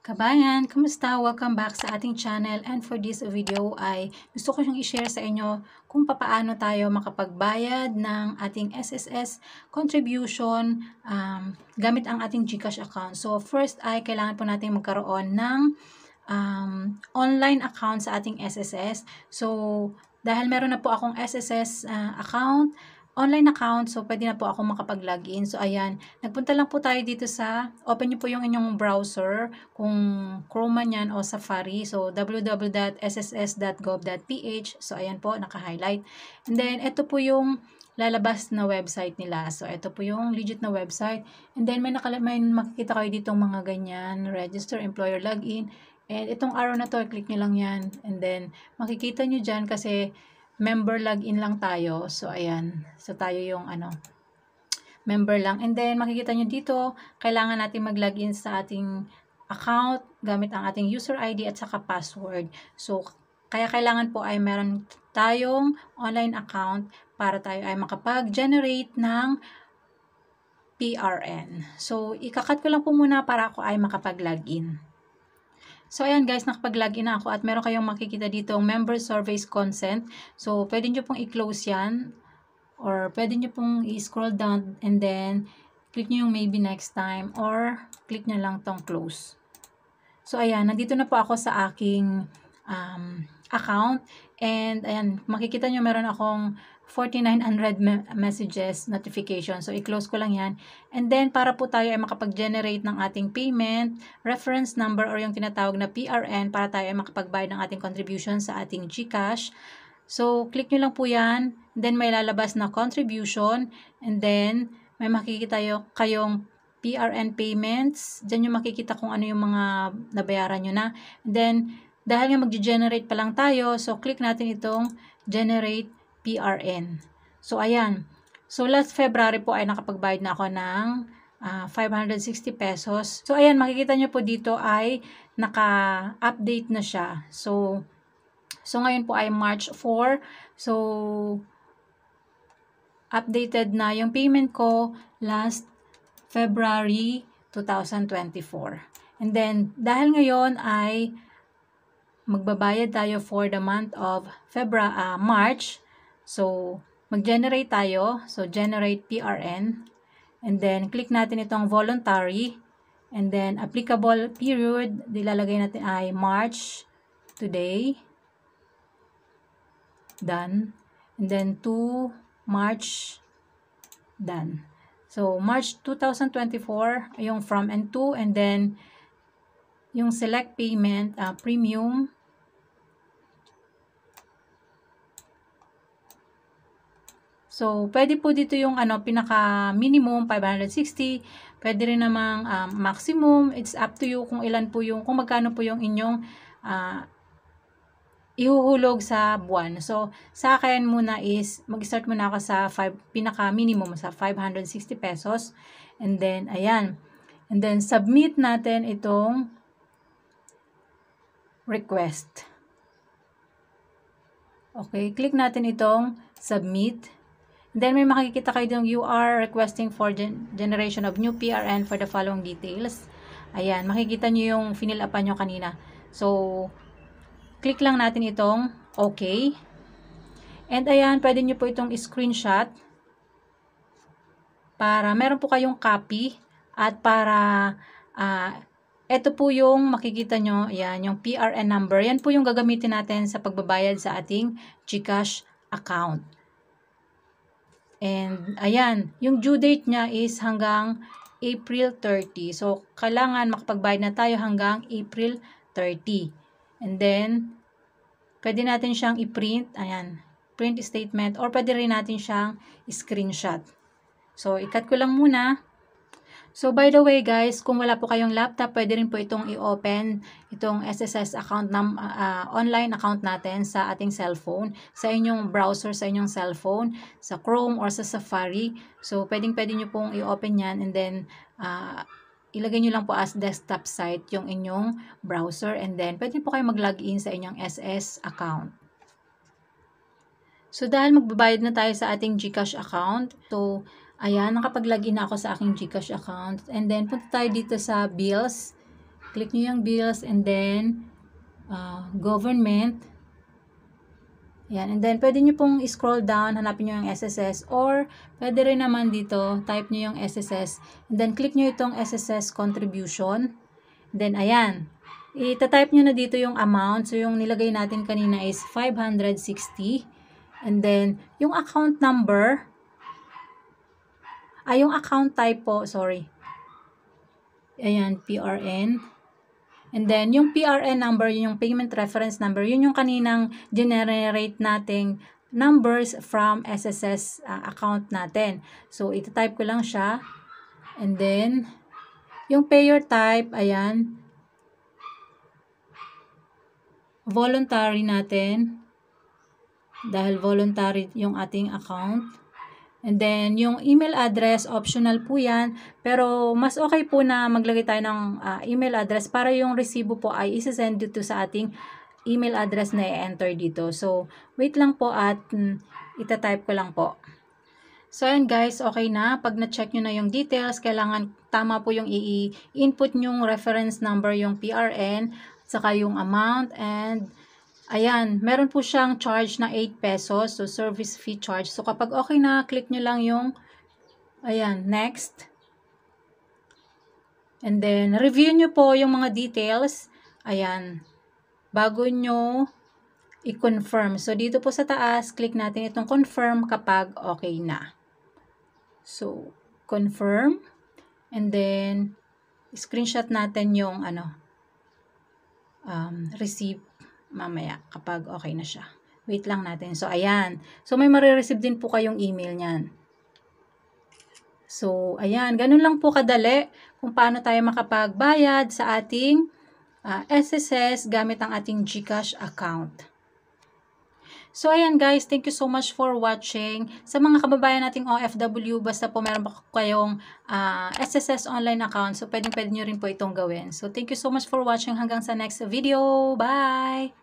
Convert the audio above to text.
Kabayan, kumusta? Welcome back sa ating channel, and for this video ay gusto ko yung i-share sa inyo kung paano tayo makapagbayad ng ating SSS contribution gamit ang ating GCash account. So first ay kailangan po natin magkaroon ng online account sa ating SSS. So dahil meron na po akong SSS account, online account, so pwede na po ako makapag-login. So ayan, nagpunta lang po tayo dito open nyo po yung inyong browser, kung Chrome man yan o Safari. So www.sss.gov.ph. So ayan po, naka-highlight. And then, ito po yung lalabas na website nila. So ito po yung legit na website. And then, may makikita kayo ditong mga ganyan, register, employer, login. And itong arrow na to, click nyo lang yan. And then, makikita nyo dyan kasi member login lang tayo. So, ayan. So, tayo yung member lang. And then, makikita nyo dito, kailangan natin mag-login sa ating account gamit ang ating user ID at saka password. So, kaya kailangan po ay meron tayong online account para tayo ay makapag-generate ng PRN. So, ikakat ko lang po muna para ako ay makapag-login. So, ayan guys, nakapag-login na ako at meron kayong makikita dito member surveys consent. So, pwede nyo pong i-close yan or pwede nyo pong i-scroll down and then click nyo yung maybe next time or click nyo lang tong close. So, ayan, nandito na po ako sa aking account and ayan, makikita nyo meron akong 4,900 messages notification. So, i-close ko lang yan. And then, para po tayo ay makapag-generate ng ating payment, reference number or yung tinatawag na PRN para tayo ay makapagbayad ng ating contribution sa ating GCash. So, click nyo lang po yan. Then, may lalabas na contribution. And then, may makikita kayong PRN payments. Diyan yung makikita kung ano yung mga nabayaran nyo na. And then, dahil nga mag-generate pa lang tayo, so click natin itong generate PRN. So, ayan. So, last February po ay nakapagbayad na ako ng 560 pesos. So, ayan, makikita nyo po dito ay naka-update na siya. So, ngayon po ay March 4. So, updated na yung payment ko last February 2024. And then, dahil ngayon ay magbabayad tayo for the month of March. So, mag-generate tayo. So, generate PRN. And then, click natin itong voluntary. And then, applicable period, dilalagay natin ay March today. Done. And then, to March, done. So, March 2024, yung from and to, and then, yung select payment, premium. So, pwede po dito yung pinaka minimum 560, pwede rin namang maximum. It's up to you kung ilan po kung magkano po yung inyong ihuhulog sa buwan. So, sa akin muna is mag-start muna ako sa pinaka minimum sa 560 pesos. And then, ayan. And then, submit natin itong request. Okay, click natin itong submit. And then, may makikita kayo dong you are requesting for generation of new PRN for the following details. Ayan, makikita nyo yung finill-upan nyo kanina. So, click lang natin itong okay. And ayan, pwede nyo po itong screenshot para meron po kayong copy at para ito po yung makikita nyo, ayan, yung PRN number. Yan po yung gagamitin natin sa pagbabayad sa ating GCash account. And ayan, yung due date niya is hanggang April 30. So, kailangan makapagbayad na tayo hanggang April 30. And then, pwede natin siyang i-print, ayan, print statement, or pwede rin natin siyang screenshot. So, ikat ko lang muna. So, by the way guys, kung wala po kayong laptop, pwede rin po itong i-open itong SSS account, online account natin sa ating cellphone, sa inyong browser, sa inyong cellphone, sa Chrome or sa Safari. So, pwede nyo pong i-open yan and then, ilagay nyo lang po as desktop site yung inyong browser and then pwede po kayo mag-login sa inyong SS account. So, dahil magbabayad na tayo sa ating GCash account, so, ayan, nakapag-login na ako sa aking GCash account. And then, punta tayo dito sa bills. Click nyo yung bills and then government. Yan. And then, pwede nyo pong scroll down, hanapin nyo yung SSS, or pwede rin naman dito, type nyo yung SSS, and then click nyo itong SSS contribution. Then, ayan. Ita-type nyo na dito yung amount. So, yung nilagay natin kanina is 560. And then, yung account number, yung account type po, sorry. Ayan, PRN. And then, yung PRN number, yung payment reference number, yun yung kaninang generate nating numbers from SSS account natin. So, ita-type ko lang siya. And then, yung payer type, ayan, voluntary natin. Dahil voluntary yung ating account. And then, yung email address, optional po yan. Pero, mas okay po na maglagay tayo ng email address para yung resibo po ay isasend dito sa ating email address na i-enter dito. So, wait lang po at itatype ko lang po. So, ayan guys, okay na. Pag na-check nyo na yung details, kailangan tama po yung i-input yung reference number, yung PRN, at saka yung amount, and ayan, meron po siyang charge na 8 pesos. So, service fee charge. So, kapag okay na, click nyo lang yung, ayan, next. And then, review nyo po yung mga details. Ayan, bago nyo i-confirm. So, dito po sa taas, click natin itong confirm kapag okay na. So, confirm. And then, screenshot natin yung, receipt mamaya kapag okay na siya. Wait lang natin. So, ayan. So, may marireceive din po kayong email niyan. So, ayan. Ganun lang po kadali kung paano tayo makapagbayad sa ating SSS gamit ang ating GCash account. So, ayan guys. Thank you so much for watching. Sa mga kababayan nating OFW, basta po meron ba kayong SSS online account, so pwede nyo rin po itong gawin. So, thank you so much for watching. Hanggang sa next video. Bye!